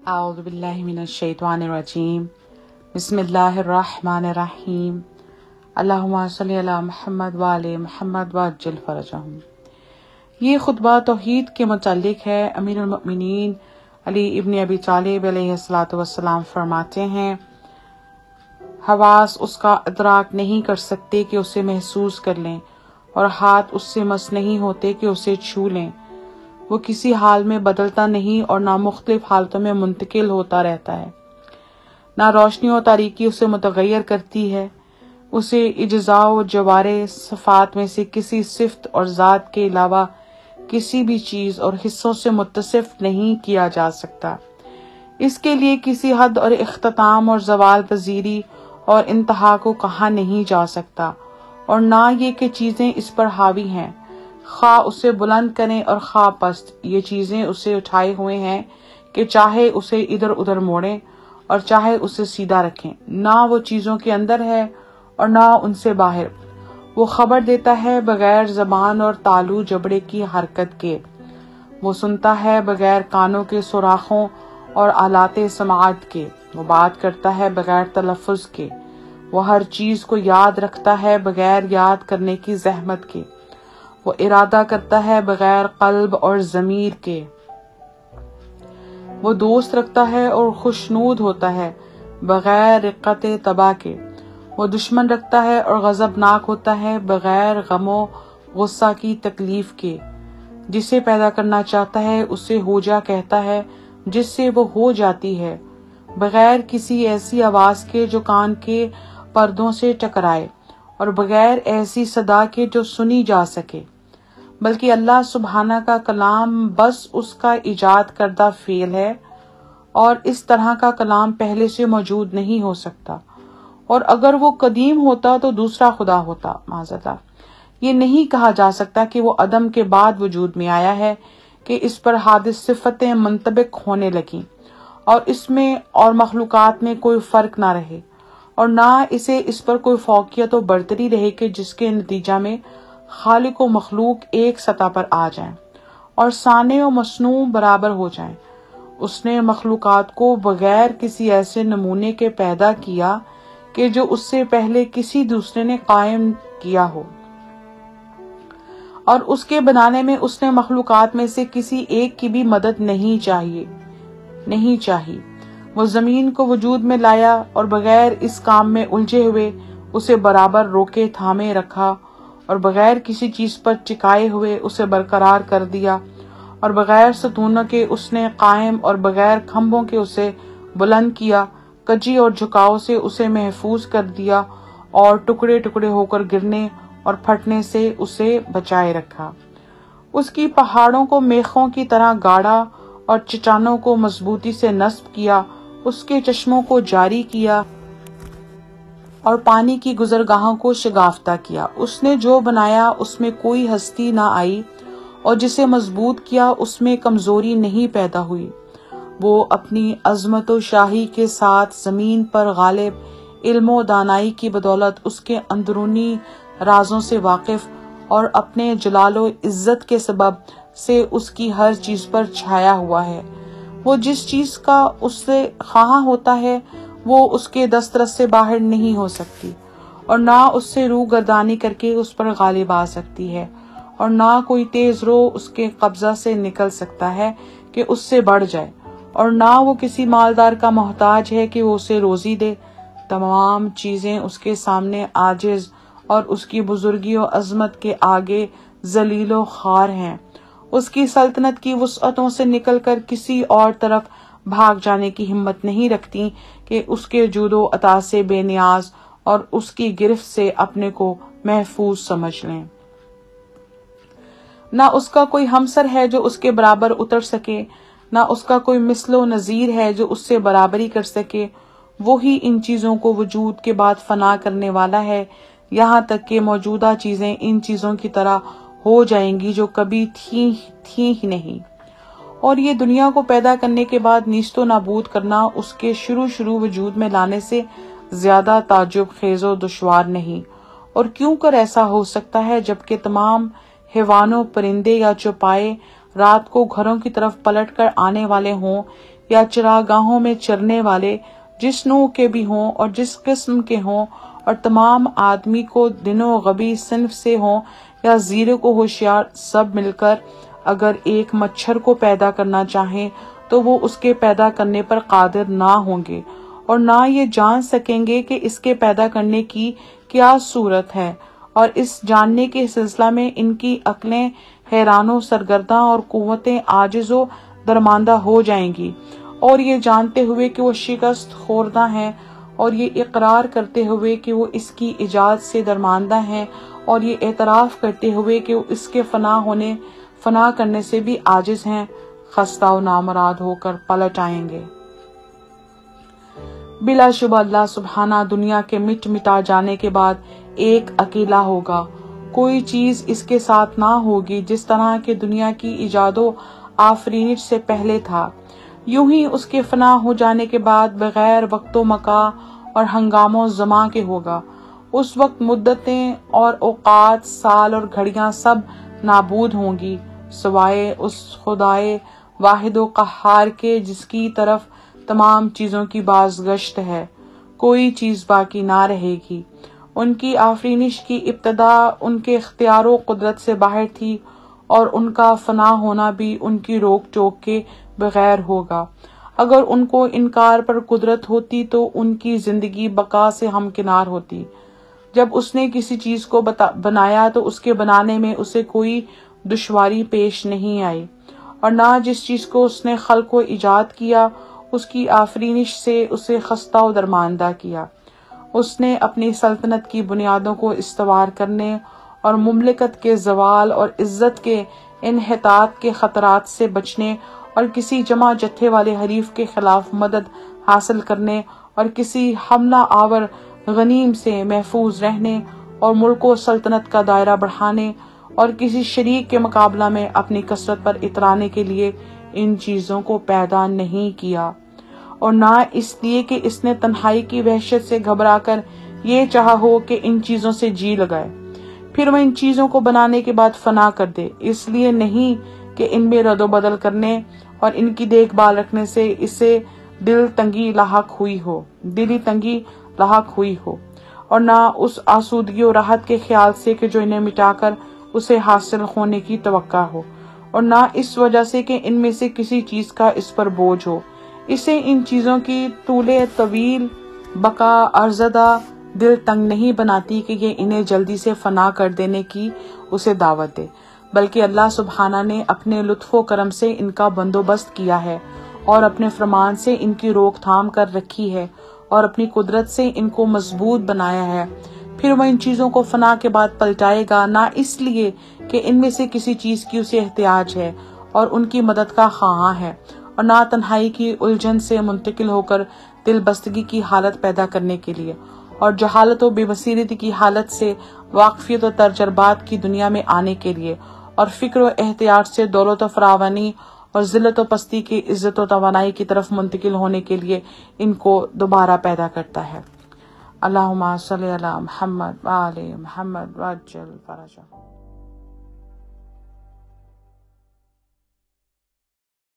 اعوذ باللہ من الشیطان الرجیم بسم اللہ الرحمن الرحیم اللہم صلی علی محمد وآل محمد وعجل فرجہم۔ یہ خطبہ توحید کے متعلق ہے۔ امیر المؤمنین علی ابن ابی طالب علیہ السلام فرماتے ہیں، حواس اس کا ادراک نہیں کر سکتے کہ اسے محسوس کر لیں، اور ہاتھ اس سے مس نہیں ہوتے کہ اسے چھو لیں۔ وہ کسی حال میں بدلتا نہیں اور نہ مختلف حالتوں میں منتقل ہوتا رہتا ہے، نہ روشنی و تاریکی اسے متغیر کرتی ہے۔ اسے اجزاء و جوارح صفات میں سے کسی صفت اور ذات کے علاوہ کسی بھی چیز اور حصوں سے متصف نہیں کیا جا سکتا۔ اس کے لیے کسی حد اور اختتام اور زوال پذیری اور انتہا کو کہا نہیں جا سکتا، اور نہ یہ کہ چیزیں اس پر حاوی ہیں، خواہ اسے بلند کریں اور خواہ پست۔ یہ چیزیں اسے اٹھائے ہوئے ہیں کہ چاہے اسے ادھر ادھر موڑیں اور چاہے اسے سیدھا رکھیں۔ نہ وہ چیزوں کے اندر ہے اور نہ ان سے باہر۔ وہ خبر دیتا ہے بغیر زبان اور تالو جبڑے کی حرکت کے۔ وہ سنتا ہے بغیر کانوں کے سوراخوں اور آلات سماعت کے۔ وہ بات کرتا ہے بغیر تلفظ کے۔ وہ ہر چیز کو یاد رکھتا ہے بغیر یاد کرنے کی زحمت کے۔ وہ ارادہ کرتا ہے بغیر قلب اور ضمیر کے۔ وہ دوست رکھتا ہے اور خوشنود ہوتا ہے بغیر رقت طبع کے۔ وہ دشمن رکھتا ہے اور غضبناک ہوتا ہے بغیر غم و غصہ کی تکلیف کے۔ جسے پیدا کرنا چاہتا ہے اسے ہو جا کہتا ہے، جس سے وہ ہو جاتی ہے، بغیر کسی ایسی آواز کے جو کان کے پردوں سے ٹکرائے، اور بغیر ایسی صدا کے جو سنی جا سکے، بلکہ اللہ سبحانہ کا کلام بس اس کا ایجاد کردہ فعل ہے، اور اس طرح کا کلام پہلے سے موجود نہیں ہو سکتا، اور اگر وہ قدیم ہوتا تو دوسرا خدا ہوتا۔ معاذ اللہ، یہ نہیں کہا جا سکتا کہ وہ عدم کے بعد وجود میں آیا ہے کہ اس پر حادث صفتیں منطبق ہونے لگیں، اور اس میں اور مخلوقات میں کوئی فرق نہ رہے، اور نہ اسے اس پر کوئی فوقیت و برتری رہے کہ جس کے نتیجہ میں خالق و مخلوق ایک سطح پر آ جائیں اور صانع و مصنوع برابر ہو جائیں۔ اس نے مخلوقات کو بغیر کسی ایسے نمونے کے پیدا کیا کہ جو اس سے پہلے کسی دوسرے نے قائم کیا ہو، اور اس کے بنانے میں اس نے مخلوقات میں سے کسی ایک کی بھی مدد نہیں چاہی۔ وہ زمین کو وجود میں لایا اور بغیر اس کام میں الجھے ہوئے اسے برابر روکے تھامے رکھا، اور بغیر کسی چیز پر ٹکائے ہوئے اسے برقرار کر دیا، اور بغیر ستونوں کے اس نے قائم اور بغیر کھمبوں کے اسے بلند کیا، کجی اور جھکاؤ سے اسے محفوظ کر دیا، اور ٹکڑے ٹکڑے ہو کر گرنے اور پھٹنے سے اسے بچائے رکھا۔ اس کی پہاڑوں کو میخوں کی طرح گاڑا اور چٹانوں کو مضبوطی سے نصب کیا، اس کے چشموں کو جاری کیا اور پانی کی گزرگاہوں کو شگافتہ کیا۔ اس نے جو بنایا اس میں کوئی ہستی نہ آئی، اور جسے مضبوط کیا اس میں کمزوری نہیں پیدا ہوئی۔ وہ اپنی عظمت و شاہی کے ساتھ زمین پر غالب علم و دانائی کی بدولت اس کے اندرونی رازوں سے واقف، اور اپنے جلال و عزت کے سبب سے اس کی ہر چیز پر چھایا ہوا ہے۔ وہ جس چیز کا اس سے خواہاں ہوتا ہے وہ اس کے دسترس سے باہر نہیں ہو سکتی، اور نہ اس سے روح گردانی کر کے اس پر غالب آ سکتی ہے، اور نہ کوئی تیز رو اس کے قبضہ سے نکل سکتا ہے کہ اس سے بڑھ جائے، اور نہ وہ کسی مالدار کا محتاج ہے کہ وہ اسے روزی دے۔ تمام چیزیں اس کے سامنے عاجز اور اس کی بزرگی و عظمت کے آگے ذلیل و خوار ہیں۔ اس کی سلطنت کی وسعتوں سے نکل کر کسی اور طرف بھاگ جانے کی ہمت نہیں رکھتی کہ اس کے جود و عطا سے بے نیاز اور اس کی گرفت سے اپنے کو محفوظ سمجھ لیں۔ نہ اس کا کوئی ہمسر ہے جو اس کے برابر اتر سکے، نہ اس کا کوئی مثل و نظیر ہے جو اس سے برابری کر سکے۔ وہی ان چیزوں کو وجود کے بعد فنا کرنے والا ہے، یہاں تک کہ موجودہ چیزیں ان چیزوں کی طرح ہو جائیں گی جو کبھی تھیں ہی نہیں، اور یہ دنیا کو پیدا کرنے کے بعد نیست و نابود کرنا اس کے شروع وجود میں لانے سے زیادہ تعجب خیز و دشوار نہیں۔ اور کیوں کر ایسا ہو سکتا ہے جبکہ تمام حیوان و پرندے یا چوپائے رات کو گھروں کی طرف پلٹ کر آنے والے ہوں، یا چراگاہوں میں چرنے والے جس نوع کے بھی ہوں اور جس قسم کے ہوں، اور تمام آدمی کو دنوں غبی صنف سے ہوں یا زیرے کو ہوشیار، سب مل کر اگر ایک مچھر کو پیدا کرنا چاہیں تو وہ اس کے پیدا کرنے پر قادر نہ ہوں گے، اور نہ یہ جان سکیں گے کہ اس کے پیدا کرنے کی کیا صورت ہے، اور اس جاننے کے سلسلہ میں ان کی عقلیں حیران و سرگرداں اور قوتیں عاجز و درماندہ ہو جائیں گی، اور یہ جانتے ہوئے کہ وہ شکست خوردہ ہیں، اور یہ اقرار کرتے ہوئے کہ وہ اس کی ایجاد سے درماندہ ہیں، اور یہ اعتراف کرتے ہوئے کہ وہ اس کے فنا کرنے سے بھی عاجز ہیں، خستہ و نامراد ہو کر پلٹ آئیں گے۔ بلا شبہ اللہ سبحانہ دنیا کے مٹا جانے کے بعد ایک اکیلا ہوگا، کوئی چیز اس کے ساتھ نہ ہوگی، جس طرح کہ دنیا کی ایجاد و آفرینش سے پہلے تھا، یوں ہی اس کے فنا ہو جانے کے بعد بغیر وقت و مکان اور ہنگام و زمان کے ہوگا۔ اس وقت مدتیں اور اوقات، سال اور گھڑیاں سب نابود ہوں گی، سوائے اس خدائے واحد و قہار کے جس کی طرف تمام چیزوں کی بازگشت ہے، کوئی چیز باقی نہ رہے گی۔ ان کی آفرینش کی ابتدا ان کے اختیار و قدرت سے باہر تھی، اور ان کا فنا ہونا بھی ان کی روک ٹوک کے بغیر ہوگا۔ اگر ان کو انکار پر قدرت ہوتی تو ان کی زندگی بقا سے ہمکنار ہوتی۔ جب اس نے کسی چیز کو بنایا تو اس کے بنانے میں اسے کوئی دشواری پیش نہیں آئی، اور نہ جس چیز کو اس نے خلق و ایجاد کیا اس کی آفرینش سے اسے خستہ و درماندہ کیا۔ اس نے اپنی سلطنت کی بنیادوں کو استوار کرنے اور مملکت کے زوال اور عزت کے انحطاط کے خطرات سے بچنے اور کسی جمع جتھے والے حریف کے خلاف مدد حاصل کرنے اور کسی حملہ آور غنیم سے محفوظ رہنے اور ملک و سلطنت کا دائرہ بڑھانے اور کسی شریک کے مقابلہ میں اپنی کثرت پر اترانے کے لیے ان چیزوں کو پیدا نہیں کیا، اور نہ اس لیے کہ اس نے تنہائی کی وحشت سے گھبرا کر یہ چاہا ہو کہ ان چیزوں سے جی لگائے، پھر وہ ان چیزوں کو بنانے کے بعد فنا کر دے، اس لیے نہیں کہ ان میں رد و بدل کرنے اور ان کی دیکھ بھال رکھنے سے اسے دلی تنگی لاحق ہوئی ہو، اور نہ اس آسودگی و راحت کے خیال سے کہ جو انہیں مٹا کر اسے حاصل ہونے کی توقع ہو، اور نہ اس وجہ سے کہ ان میں سے کسی چیز کا اس پر بوجھ ہو۔ اسے ان چیزوں کی طول طویل بقا ارزدہ دل تنگ نہیں بناتی کہ یہ انہیں جلدی سے فنا کر دینے کی اسے دعوت دے، بلکہ اللہ سبحانہ نے اپنے لطف و کرم سے ان کا بندوبست کیا ہے، اور اپنے فرمان سے ان کی روک تھام کر رکھی ہے، اور اپنی قدرت سے ان کو مضبوط بنایا ہے۔ پھر وہ ان چیزوں کو فنا کے بعد پلٹائے گا، نہ اس لیے کہ ان میں سے کسی چیز کی اسے احتیاج ہے اور ان کی مدد کا خواہاں ہے، اور نہ تنہائی کی الجھن سے منتقل ہو کر دل بستگی کی حالت پیدا کرنے کے لیے، اور جہالت و بے بصیرتی کی حالت سے واقفیت و تجربات کی دنیا میں آنے کے لیے، اور فکر و احتیاط سے دولت و فراوانی اور ذلت و پستی کی عزت و توانائی کی طرف منتقل ہونے کے لیے ان کو دوبارہ پیدا کرتا ہے۔ اللہم صلی علی محمد وآل محمد وعجل فرجہ۔